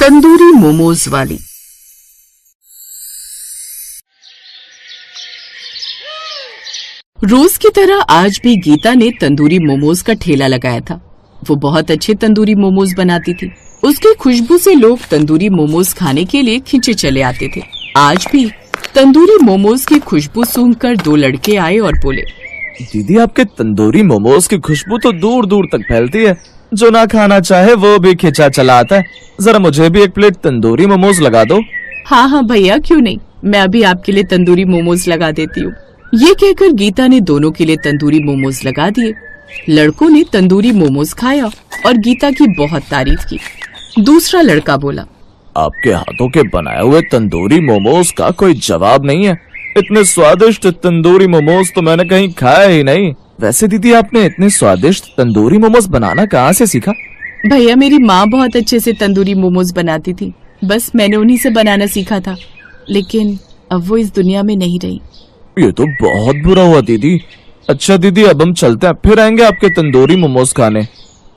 तंदूरी मोमोज वाली। रोज की तरह आज भी गीता ने तंदूरी मोमोज का ठेला लगाया था। वो बहुत अच्छे तंदूरी मोमोज बनाती थी। उसकी खुशबू से लोग तंदूरी मोमोज खाने के लिए खींचे चले आते थे। आज भी तंदूरी मोमोज की खुशबू सूंघकर दो लड़के आए और बोले, दीदी आपके तंदूरी मोमोज की खुशबू तो दूर दूर तक फैलती है। जो ना खाना चाहे वो भी खिंचा चला आता है। जरा मुझे भी एक प्लेट तंदूरी मोमोज लगा दो। हाँ हाँ भैया, क्यों नहीं, मैं अभी आपके लिए तंदूरी मोमोज लगा देती हूँ। ये कहकर गीता ने दोनों के लिए तंदूरी मोमोज लगा दिए। लड़कों ने तंदूरी मोमोज खाया और गीता की बहुत तारीफ की। दूसरा लड़का बोला, आपके हाथों के बनाए हुए तंदूरी मोमोज का कोई जवाब नहीं है। इतने स्वादिष्ट तंदूरी मोमोज तो मैंने कहीं खाया ही नहीं। वैसे दीदी आपने इतने स्वादिष्ट तंदूरी मोमोज बनाना कहाँ से सीखा? भैया मेरी माँ बहुत अच्छे से तंदूरी मोमोज बनाती थी, बस मैंने उन्हीं से बनाना सीखा था। लेकिन अब वो इस दुनिया में नहीं रही। ये तो बहुत बुरा हुआ दीदी। अच्छा दीदी अब हम चलते हैं, फिर आएंगे आपके तंदूरी मोमोज खाने।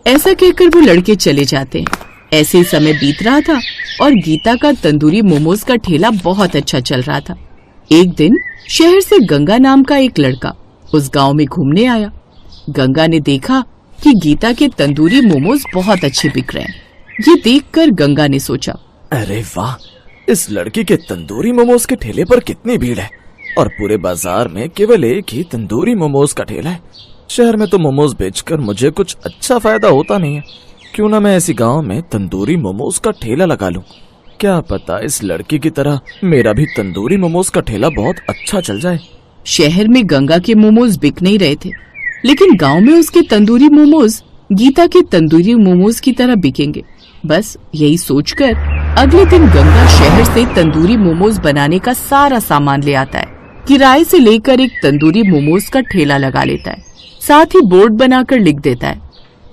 ऐसा कहकर वो लड़के चले जाते हैं। ऐसे ही समय बीत रहा था और गीता का तंदूरी मोमोज का ठेला बहुत अच्छा चल रहा था। एक दिन शहर से गंगा नाम का एक लड़का उस गांव में घूमने आया। गंगा ने देखा कि गीता के तंदूरी मोमोज बहुत अच्छे बिक रहे हैं। ये देखकर गंगा ने सोचा, अरे वाह, इस लड़की के तंदूरी मोमोज के ठेले पर कितनी भीड़ है और पूरे बाजार में केवल एक ही तंदूरी मोमोज का ठेला है। शहर में तो मोमोज बेचकर मुझे कुछ अच्छा फायदा होता नहीं है। क्यों ना मैं ऐसी गांव में तंदूरी मोमोज का ठेला लगा लूं। क्या पता इस लड़की की तरह मेरा भी तंदूरी मोमोज का ठेला बहुत अच्छा चल जाए। शहर में गंगा के मोमोज बिक नहीं रहे थे, लेकिन गांव में उसके तंदूरी मोमोज गीता के तंदूरी मोमोज की तरह बिकेंगे। बस यही सोचकर अगले दिन गंगा शहर से तंदूरी मोमोज बनाने का सारा सामान ले आता है। किराए से लेकर एक तंदूरी मोमोज का ठेला लगा लेता है। साथ ही बोर्ड बनाकर लिख देता है,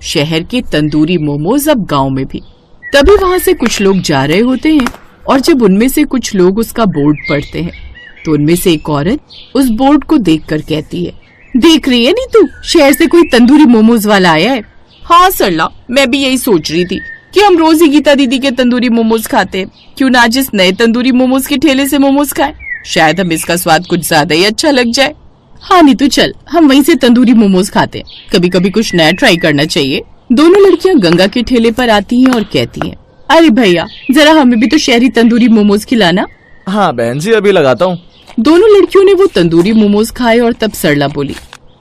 शहर के तंदूरी मोमोज अब गांव में भी। तभी वहाँ से कुछ लोग जा रहे होते हैं और जब उनमें से कुछ लोग उसका बोर्ड पढ़ते हैं तो उनमें से एक औरत उस बोर्ड को देखकर कहती है, देख रही है नहीं तू, शहर से कोई तंदूरी मोमोज वाला आया है। हाँ सरला, मैं भी यही सोच रही थी कि हम रोज ही गीता दीदी के तंदूरी मोमोज खाते हैं। क्यों ना आज इस नए तंदूरी मोमोज के ठेले से मोमोज खाएं, शायद हमें इसका स्वाद कुछ ज्यादा ही अच्छा लग जाए। हाँ नहीं तो चल, हम वहीं से तंदूरी मोमोज खाते हैं। कभी कभी कुछ नया ट्राई करना चाहिए। दोनों लड़कियां गंगा के ठेले पर आती हैं और कहती हैं, अरे भैया जरा हमें भी तो शहरी तंदूरी मोमोज खिलाना। हाँ बहन जी, अभी लगाता हूँ। दोनों लड़कियों ने वो तंदूरी मोमोज खाए और तब सरला बोली,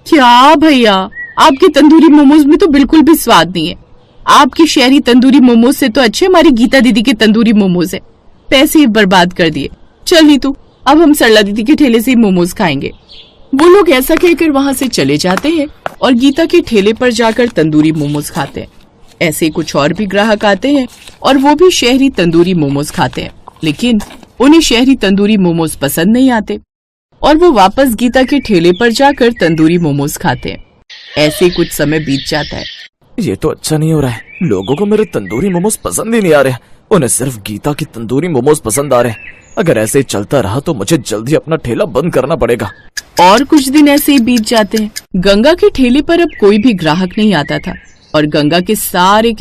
क्या भैया, आपके तंदूरी मोमोज में तो बिल्कुल भी स्वाद नहीं है। आपकी शहरी तंदूरी मोमोज से तो अच्छे हमारी गीता दीदी के तंदूरी मोमोज है। पैसे ही बर्बाद कर दिए। चल नीतू, अब हम सरला दीदी के ठेले से ही मोमोज खाएंगे। वो लोग ऐसा कहकर वहाँ से चले जाते हैं और गीता के ठेले पर जाकर तंदूरी मोमोज खाते हैं। ऐसे कुछ और भी ग्राहक आते हैं और वो भी शहरी तंदूरी मोमोज खाते हैं, लेकिन उन्हें शहरी तंदूरी मोमोज पसंद नहीं आते और वो वापस गीता के ठेले पर जाकर तंदूरी मोमोज खाते हैं। ऐसे कुछ समय बीत जाता है। ये तो अच्छा नहीं हो रहा है। लोगों को मेरे तंदूरी मोमोज पसंद ही नहीं आ रहे। उन्हें सिर्फ गीता की तंदूरी मोमोज पसंद आ रहे हैं। अगर ऐसे ही चलता रहा तो मुझे जल्दी अपना ठेला बंद करना पड़ेगा। और कुछ दिन ऐसे ही बीत जाते हैं। गंगा के ठेले पर अब कोई भी ग्राहक नहीं आता था और गंगा के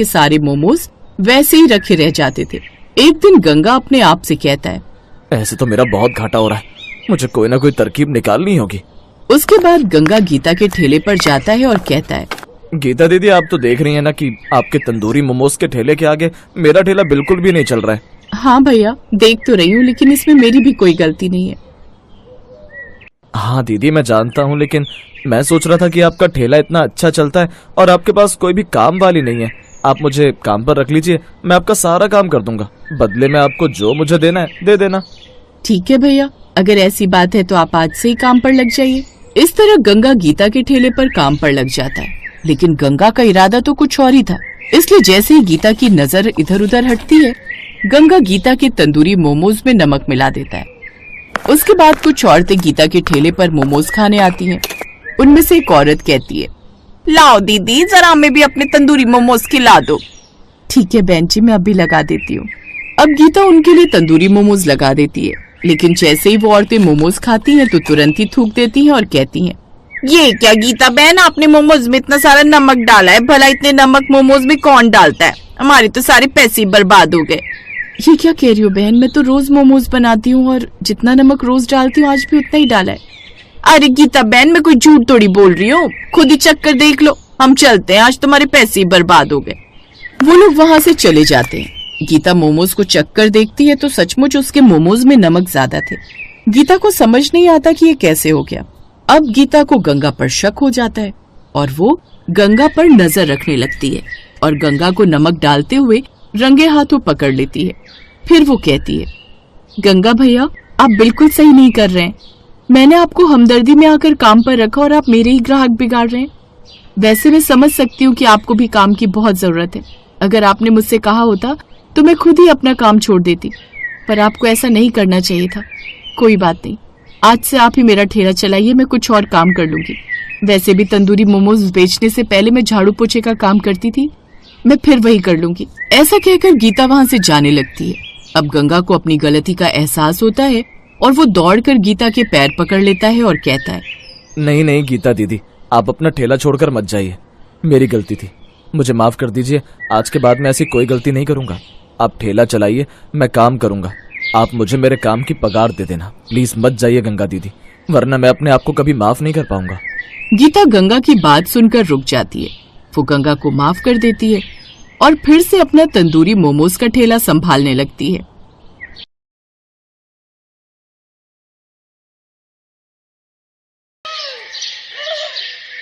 सारे मोमोज वैसे ही रखे रह जाते थे। एक दिन गंगा अपने आप से कहता है, ऐसे तो मेरा बहुत घाटा हो रहा है। मुझे कोई ना कोई तरकीब निकालनी होगी। उसके बाद गंगा गीता के ठेले पर जाता है और कहता है, गीता दीदी आप तो देख रही हैं ना कि आपके तंदूरी मोमोज के ठेले के आगे मेरा ठेला बिल्कुल भी नहीं चल रहा है। हाँ भैया देख तो रही हूँ, लेकिन इसमें मेरी भी कोई गलती नहीं है। हाँ दीदी मैं जानता हूँ, लेकिन मैं सोच रहा था कि आपका ठेला इतना अच्छा चलता है और आपके पास कोई भी काम वाली नहीं है। आप मुझे काम पर रख लीजिए, मैं आपका सारा काम कर दूंगा। बदले में आपको जो मुझे देना है दे देना। ठीक है भैया, अगर ऐसी बात है तो आप आज से ही काम पर लग जाइए। इस तरह गंगा गीता के ठेले पर काम पर लग जाता है, लेकिन गंगा का इरादा तो कुछ और ही था। इसलिए जैसे ही गीता की नजर इधर उधर हटती है, गंगा गीता के तंदूरी मोमोज में नमक मिला देता है। उसके बाद कुछ औरतें गीता के ठेले पर मोमोज खाने आती हैं। उनमें से एक औरत कहती है, लाओ दीदी जरा हमें भी अपने तंदूरी मोमोज खिला दो। ठीक है बहन जी, मैं अभी लगा देती हूँ। अब गीता उनके लिए तंदूरी मोमोज लगा देती है, लेकिन जैसे ही वो औरतें मोमोज खाती हैं तो तुरंत ही थूक देती हैं और कहती हैं, ये क्या गीता बहन, आपने मोमोज में इतना सारा नमक डाला है। भला इतने नमक मोमोज में कौन डालता है? हमारे तो सारे पैसे बर्बाद हो गए। ये क्या कह रही हो बहन, मैं तो रोज मोमोज बनाती हूँ और जितना नमक रोज डालती हूँ आज भी उतना ही डाला है। अरे गीता बहन, मैं कोई झूठ थोड़ी बोल रही हूँ, खुद ही चेक कर देख लो। हम चलते हैं, आज तुम्हारे पैसे ही बर्बाद हो गए। वो लोग वहां से चले जाते हैं। गीता मोमोज को चेक कर देखती है तो सचमुच उसके मोमोज में नमक ज्यादा थे। गीता को समझ नहीं आता कि ये कैसे हो गया। अब गीता को गंगा पर शक हो जाता है और वो गंगा पर नजर रखने लगती है और गंगा को नमक डालते हुए रंगे हाथों पकड़ लेती है। फिर वो कहती है, गंगा भैया आप बिल्कुल सही नहीं कर रहे हैं। मैंने आपको हमदर्दी में आकर काम पर रखा और आप मेरे ही ग्राहक बिगाड़ रहे हैं। वैसे मैं समझ सकती हूँ कि आपको भी काम की बहुत जरूरत है। अगर आपने मुझसे कहा होता तो मैं खुद ही अपना काम छोड़ देती, पर आपको ऐसा नहीं करना चाहिए था। कोई बात नहीं, आज से आप ही मेरा ठेला चलाइए, मैं कुछ और काम कर लूंगी। वैसे भी तंदूरी मोमोज बेचने से पहले मैं झाड़ू पोछे का काम करती थी, मैं फिर वही कर लूंगी। ऐसा कहकर गीता वहां से जाने लगती है। अब गंगा को अपनी गलती का एहसास होता है और वो दौड़कर गीता के पैर पकड़ लेता है और कहता है, नहीं नहीं गीता दीदी, आप अपना ठेला छोड़कर मत जाइए, मेरी गलती थी, मुझे माफ कर दीजिए। आज के बाद मैं ऐसी कोई गलती नहीं करूंगा। आप ठेला चलाइए, मैं काम करूंगा। आप मुझे मेरे काम की पगार दे देना, प्लीज मत जाइए गंगा दीदी, वरना मैं अपने आप को कभी माफ नहीं कर पाऊंगा। गीता गंगा की बात सुनकर रुक जाती है। वो गंगा को माफ कर देती है और फिर से अपना तंदूरी मोमोज का ठेला संभालने लगती है।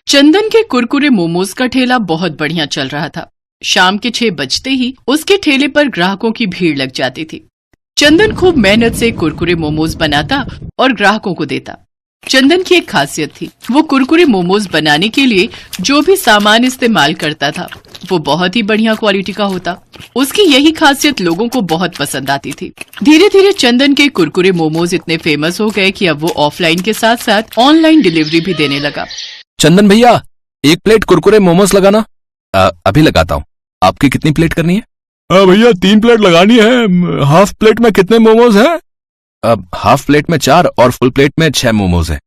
चंदन के कुरकुरे मोमोज का ठेला बहुत बढ़िया चल रहा था। शाम के 6 बजते ही उसके ठेले पर ग्राहकों की भीड़ लग जाती थी। चंदन खूब मेहनत से कुरकुरे मोमोज बनाता और ग्राहकों को देता। चंदन की एक खासियत थी, वो कुरकुरे मोमोज बनाने के लिए जो भी सामान इस्तेमाल करता था वो बहुत ही बढ़िया क्वालिटी का होता। उसकी यही खासियत लोगों को बहुत पसंद आती थी। धीरे धीरे चंदन के कुरकुरे मोमोज इतने फेमस हो गए कि अब वो ऑफलाइन के साथ साथ ऑनलाइन डिलीवरी भी देने लगा। चंदन भैया 1 प्लेट कुरकुरे मोमोज लगाना। अभी लगाता हूँ। आपकी कितनी प्लेट करनी है? भैया 3 प्लेट लगानी है। हाफ प्लेट में कितने मोमोज हैं? अब हाफ प्लेट में 4 और फुल प्लेट में 6 मोमोज हैं।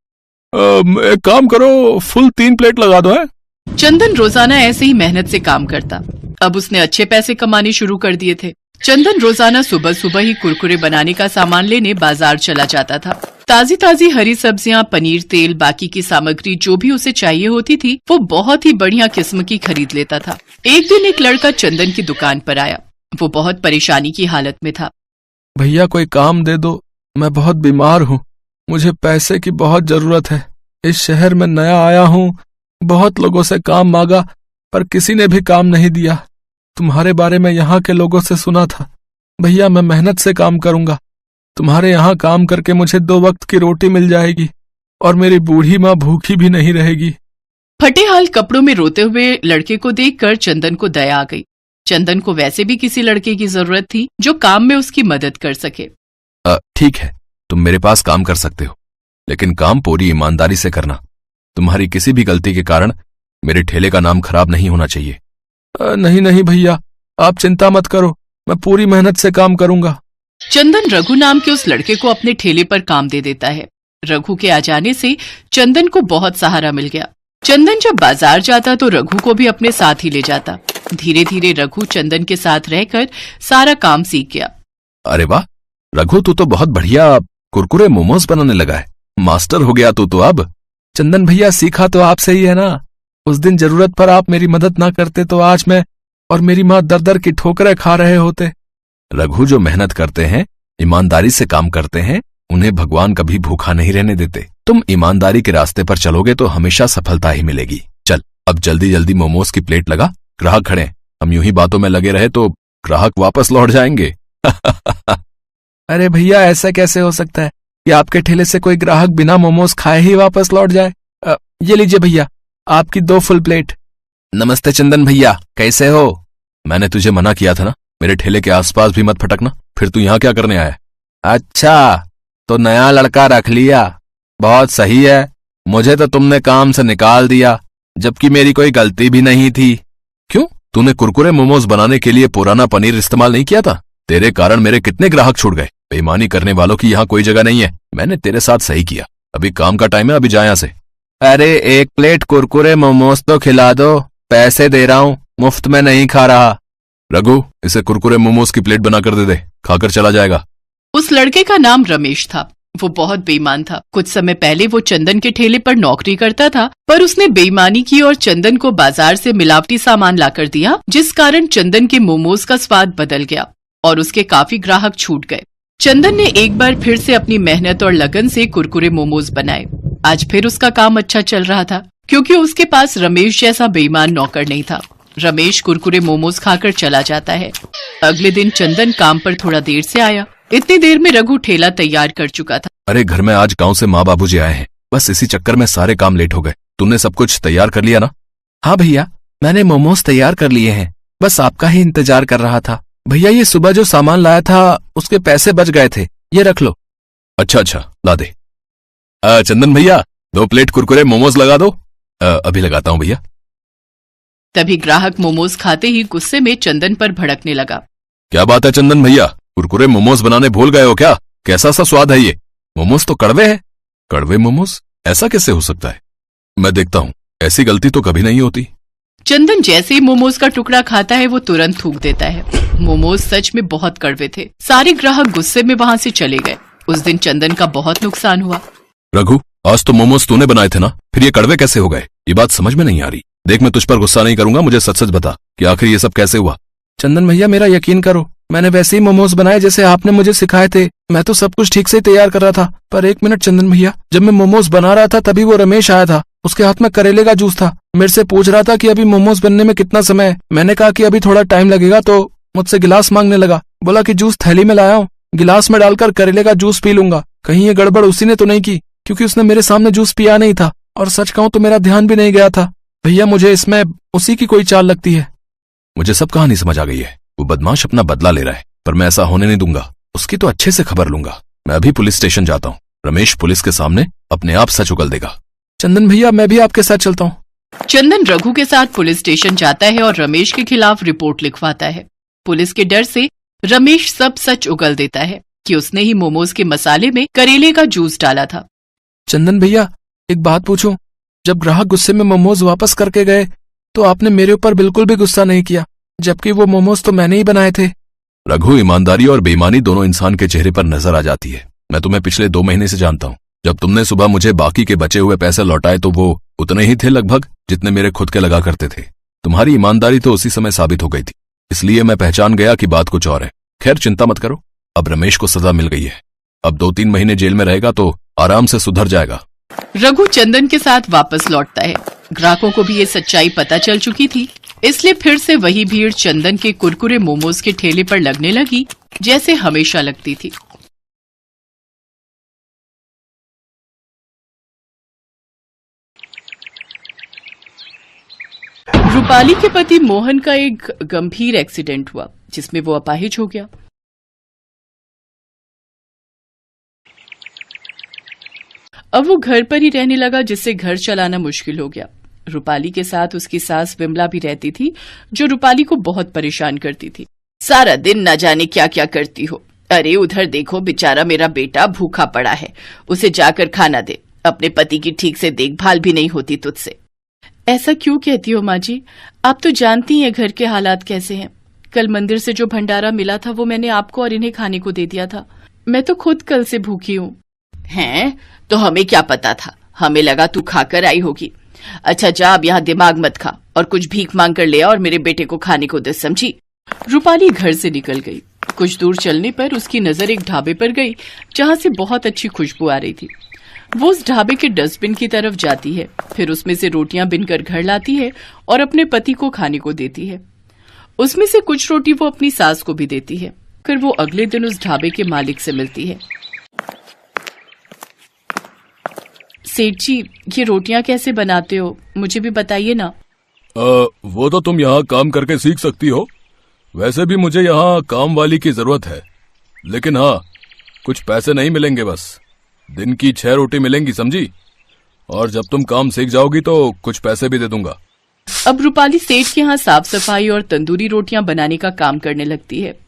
एक काम करो, फुल 3 प्लेट लगा दो है। चंदन रोजाना ऐसे ही मेहनत से काम करता। अब उसने अच्छे पैसे कमाने शुरू कर दिए थे। चंदन रोजाना सुबह सुबह ही कुरकुरे बनाने का सामान लेने बाजार चला जाता था। ताजी ताजी हरी सब्जियां, पनीर, तेल, बाकी की सामग्री जो भी उसे चाहिए होती थी वो बहुत ही बढ़िया किस्म की खरीद लेता था। एक दिन एक लड़का चंदन की दुकान पर आया। वो बहुत परेशानी की हालत में था। भैया कोई काम दे दो, मैं बहुत बीमार हूँ, मुझे पैसे की बहुत जरूरत है। इस शहर में नया आया हूँ, बहुत लोगों से काम मांगा पर किसी ने भी काम नहीं दिया। तुम्हारे बारे में यहाँ के लोगों से सुना था। भैया मैं मेहनत से काम करूंगा, तुम्हारे यहाँ काम करके मुझे 2 वक्त की रोटी मिल जाएगी और मेरी बूढ़ी माँ भूखी भी नहीं रहेगी। फटे हाल कपड़ों में रोते हुए लड़के को देखकर चंदन को दया आ गई। चंदन को वैसे भी किसी लड़के की जरूरत थी जो काम में उसकी मदद कर सके। ठीक है, तुम मेरे पास काम कर सकते हो, लेकिन काम पूरी ईमानदारी से करना। तुम्हारी किसी भी गलती के कारण मेरे ठेले का नाम खराब नहीं होना चाहिए। नहीं नहीं भैया, आप चिंता मत करो, मैं पूरी मेहनत से काम करूंगा। चंदन रघु नाम के उस लड़के को अपने ठेले पर काम दे देता है। रघु के आ जाने से चंदन को बहुत सहारा मिल गया। चंदन जब बाजार जाता तो रघु को भी अपने साथ ही ले जाता। धीरे धीरे रघु चंदन के साथ रहकर सारा काम सीख गया। अरे वाह रघु, तू तो बहुत बढ़िया कुरकुरे मोमोज बनाने लगा है। मास्टर हो गया तू तो अब। चंदन भैया सीखा तो आपसे ही है ना। उस दिन जरूरत पर आप मेरी मदद ना करते तो आज मैं और मेरी माँ दर दर की ठोकरें खा रहे होते। रघु जो मेहनत करते हैं, ईमानदारी से काम करते हैं, उन्हें भगवान कभी भूखा नहीं रहने देते। तुम ईमानदारी के रास्ते पर चलोगे तो हमेशा सफलता ही मिलेगी। चल अब जल्दी जल्दी मोमोज की प्लेट लगा, ग्राहक खड़े हैं। हम यूं ही बातों में लगे रहे तो ग्राहक वापस लौट जाएंगे। अरे भैया ऐसा कैसे हो सकता है कि आपके ठेले से कोई ग्राहक बिना मोमोज खाए ही वापस लौट जाए। ये लीजिए भैया, आपकी 2 फुल प्लेट। नमस्ते चंदन भैया, कैसे हो? मैंने तुझे मना किया था ना, मेरे ठेले के आसपास भी मत फटकना। फिर तू यहाँ क्या करने आया? अच्छा, तो नया लड़का रख लिया, बहुत सही है। मुझे तो तुमने काम से निकाल दिया, जबकि मेरी कोई गलती भी नहीं थी। क्यों? तूने कुरकुरे मोमोज बनाने के लिए पुराना पनीर इस्तेमाल नहीं किया था? तेरे कारण मेरे कितने ग्राहक छूट गए। बेईमानी करने वालों की यहाँ कोई जगह नहीं है। मैंने तेरे साथ सही किया। अभी काम का टाइम है, अभी जा यहाँ से। अरे 1 प्लेट कुरकुरे मोमोज तो खिला दो, पैसे दे रहा हूँ, मुफ्त में नहीं खा रहा। रघु, इसे कुरकुरे मोमोज की प्लेट बनाकर दे दे, खाकर चला जाएगा। उस लड़के का नाम रमेश था। वो बहुत बेईमान था। कुछ समय पहले वो चंदन के ठेले पर नौकरी करता था, पर उसने बेईमानी की और चंदन को बाजार से मिलावटी सामान लाकर दिया, जिस कारण चंदन के मोमोज का स्वाद बदल गया और उसके काफी ग्राहक छूट गए। चंदन ने एक बार फिर से अपनी मेहनत और लगन से कुरकुरे मोमोज बनाए। आज फिर उसका काम अच्छा चल रहा था, क्योंकि उसके पास रमेश जैसा बेईमान नौकर नहीं था। रमेश कुरकुरे मोमोज खाकर चला जाता है। अगले दिन चंदन काम पर थोड़ा देर से आया। इतनी देर में रघु ठेला तैयार कर चुका था। अरे घर में आज गांव से माँ बाबूजी आए हैं, बस इसी चक्कर में सारे काम लेट हो गए। तुमने सब कुछ तैयार कर लिया ना? हाँ भैया, मैंने मोमोज तैयार कर लिए हैं, बस आपका ही इंतजार कर रहा था। भैया, ये सुबह जो सामान लाया था उसके पैसे बच गए थे, ये रख लो। अच्छा, ला दे। चंदन भैया, 2 प्लेट कुरकुरे मोमोज लगा दो। अभी लगाता हूँ भैया। तभी ग्राहक मोमोज खाते ही गुस्से में चंदन पर भड़कने लगा। क्या बात है चंदन भैया, कुरकुरे मोमोज बनाने भूल गए हो क्या? कैसा सा स्वाद है ये? मोमोज तो कड़वे हैं। कड़वे मोमोज? ऐसा कैसे हो सकता है? मैं देखता हूँ, ऐसी गलती तो कभी नहीं होती। चंदन जैसे ही मोमोज का टुकड़ा खाता है वो तुरंत थूक देता है। मोमोज सच में बहुत कड़वे थे। सारे ग्राहक गुस्से में वहाँ से चले गए। उस दिन चंदन का बहुत नुकसान हुआ। रघु, आज तो मोमोज तूने बनाए थे ना, फिर ये कड़वे कैसे हो गए? ये बात समझ में नहीं आ रही। देख, मैं तुझ पर गुस्सा नहीं करूंगा, मुझे सच सच बता कि आखिर ये सब कैसे हुआ। चंदन भैया, मेरा यकीन करो, मैंने वैसे ही मोमोज बनाए जैसे आपने मुझे सिखाए थे। मैं तो सब कुछ ठीक से तैयार कर रहा था, पर 1 मिनट चंदन भैया, जब मैं मोमोज बना रहा था तभी वो रमेश आया था। उसके हाथ में करेले का जूस था। मेरे से पूछ रहा था कि अभी मोमोज बनने में कितना समय है। मैंने कहा कि अभी थोड़ा टाइम लगेगा, तो मुझसे गिलास मांगने लगा। बोला कि जूस थैली में लाया हूँ, गिलास में डालकर करेले का जूस पी लूंगा। कहीं ये गड़बड़ उसी ने तो नहीं की, क्योंकि उसने मेरे सामने जूस पिया नहीं था, और सच कहूं तो मेरा ध्यान भी नहीं गया था। भैया, मुझे इसमें उसी की कोई चाल लगती है। मुझे सब कहानी समझ आ गई है। वो बदमाश अपना बदला ले रहा है, पर मैं ऐसा होने नहीं दूंगा। उसकी तो अच्छे से खबर लूंगा। मैं अभी पुलिस स्टेशन जाता हूँ। रमेश पुलिस के सामने अपने आप सच उगल देगा। चंदन भैया, मैं भी आपके साथ चलता हूँ। चंदन रघु के साथ पुलिस स्टेशन जाता है और रमेश के खिलाफ रिपोर्ट लिखवाता है। पुलिस के डर से रमेश सब सच उगल देता है कि उसने ही मोमोज के मसाले में करेले का जूस डाला था। चंदन भैया, एक बात पूछूं? जब ग्राहक गुस्से में मोमोज वापस करके गए तो आपने मेरे ऊपर बिल्कुल भी गुस्सा नहीं किया, जबकि वो मोमोज तो मैंने ही बनाए थे। रघु, ईमानदारी और बेईमानी दोनों इंसान के चेहरे पर नजर आ जाती है। मैं तुम्हें पिछले 2 महीने से जानता हूँ। जब तुमने सुबह मुझे बाकी के बचे हुए पैसे लौटाए तो वो उतने ही थे लगभग जितने मेरे खुद के लगा करते थे। तुम्हारी ईमानदारी तो उसी समय साबित हो गई थी, इसलिए मैं पहचान गया कि बात कुछ और है। खैर, चिंता मत करो, अब रमेश को सजा मिल गई है। अब 2-3 महीने जेल में रहेगा तो आराम से सुधर जाएगा। रघु चंदन के साथ वापस लौटता है। ग्राहकों को भी ये सच्चाई पता चल चुकी थी, इसलिए फिर से वही भीड़ चंदन के कुरकुरे मोमोज के ठेले पर लगने लगी, जैसे हमेशा लगती थी। रूपाली के पति मोहन का एक गंभीर एक्सीडेंट हुआ, जिसमें वो अपाहिज हो गया। अब वो घर पर ही रहने लगा, जिससे घर चलाना मुश्किल हो गया। रूपाली के साथ उसकी सास विमला भी रहती थी, जो रूपाली को बहुत परेशान करती थी। सारा दिन न जाने क्या क्या करती हो। अरे उधर देखो, बेचारा मेरा बेटा भूखा पड़ा है, उसे जाकर खाना दे। अपने पति की ठीक से देखभाल भी नहीं होती तुझसे। ऐसा क्यों कहती हो माँ जी? आप तो जानती हैं घर के हालात कैसे हैं। कल मंदिर से जो भंडारा मिला था वो मैंने आपको और इन्हें खाने को दे दिया था। मैं तो खुद कल से भूखी हूँ। हैं? तो हमें क्या पता था, हमें लगा तू खाकर आई होगी। अच्छा जा, अब यहाँ दिमाग मत खा और कुछ भीख मांग कर ले आ और मेरे बेटे को खाने को दे, समझी? रूपाली घर से निकल गई। कुछ दूर चलने पर उसकी नजर एक ढाबे पर गई, जहाँ से बहुत अच्छी खुशबू आ रही थी। वो उस ढाबे के डस्टबिन की तरफ जाती है, फिर उसमें से रोटियां बिनकर घर लाती है और अपने पति को खाने को देती है। उसमें से कुछ रोटी वो अपनी सास को भी देती है। फिर वो अगले दिन उस ढाबे के मालिक से मिलती है। सेठ जी, ये रोटियां कैसे बनाते हो, मुझे भी बताइए ना। वो तो तुम यहाँ काम करके सीख सकती हो। वैसे भी मुझे यहाँ काम वाली की जरूरत है, लेकिन हाँ, कुछ पैसे नहीं मिलेंगे, बस दिन की 6 रोटी मिलेंगी, समझी? और जब तुम काम सीख जाओगी तो कुछ पैसे भी दे दूंगा। अब रूपाली सेठ के यहाँ साफ सफाई और तंदूरी रोटियां बनाने का काम करने लगती है।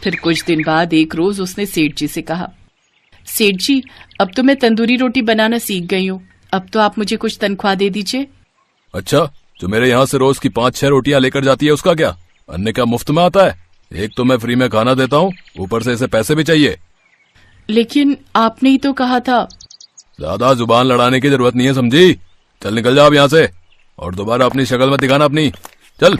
फिर कुछ दिन बाद एक रोज उसने सेठ जी से कहा, सेठ जी, अब तो मैं तंदूरी रोटी बनाना सीख गई हूँ, अब तो आप मुझे कुछ तनख्वाह दे दीजिए। अच्छा, जो मेरे यहाँ से रोज की 5-6 रोटियां लेकर जाती है उसका क्या? अन्य क्या मुफ्त में आता है? एक तो मैं फ्री में खाना देता हूँ, ऊपर से इसे पैसे भी चाहिए। लेकिन आपने ही तो कहा था। ज्यादा जुबान लड़ाने की जरूरत नहीं है, समझी? चल निकल जाओ अब यहाँ से, और दोबारा अपनी शक्ल मत दिखाना अपनी। चल।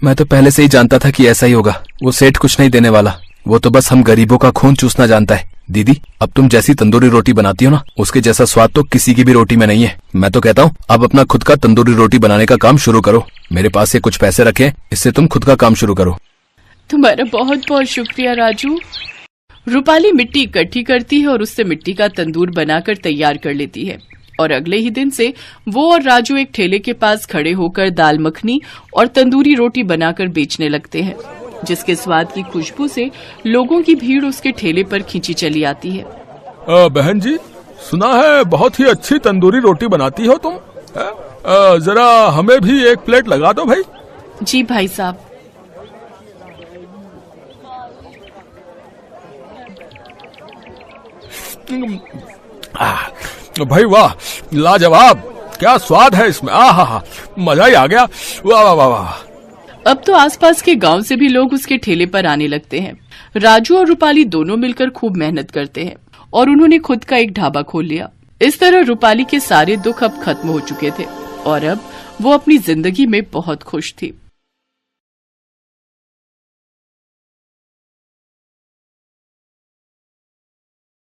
मैं तो पहले से ही जानता था कि ऐसा ही होगा। वो सेठ कुछ नहीं देने वाला, वो तो बस हम गरीबों का खून चूसना जानता है। दीदी, अब तुम जैसी तंदूरी रोटी बनाती हो ना, उसके जैसा स्वाद तो किसी की भी रोटी में नहीं है। मैं तो कहता हूँ अब अपना खुद का तंदूरी रोटी बनाने का काम शुरू करो। मेरे पास ये कुछ पैसे रखे, इससे तुम खुद का काम शुरू करो। तुम्हारा बहुत बहुत शुक्रिया राजू। रूपाली मिट्टी इकट्ठी करती है और उससे मिट्टी का तंदूर बनाकर तैयार कर लेती है, और अगले ही दिन से वो और राजू एक ठेले के पास खड़े होकर दाल मखनी और तंदूरी रोटी बनाकर बेचने लगते हैं, जिसके स्वाद की खुशबू से लोगों की भीड़ उसके ठेले पर खींची चली आती है। बहन जी, सुना है बहुत ही अच्छी तंदूरी रोटी बनाती हो तुम। जरा हमें भी एक प्लेट लगा दो भाई। जी भाई साहब। भाई वाह, लाजवाब, क्या स्वाद है इसमें। आहा, मजा ही आ गया। वाह वाह वाह वाह। अब तो आसपास के गांव से भी लोग उसके ठेले पर आने लगते हैं। राजू और रूपाली दोनों मिलकर खूब मेहनत करते हैं और उन्होंने खुद का एक ढाबा खोल लिया। इस तरह रूपाली के सारे दुख अब खत्म हो चुके थे और अब वो अपनी जिंदगी में बहुत खुश थी।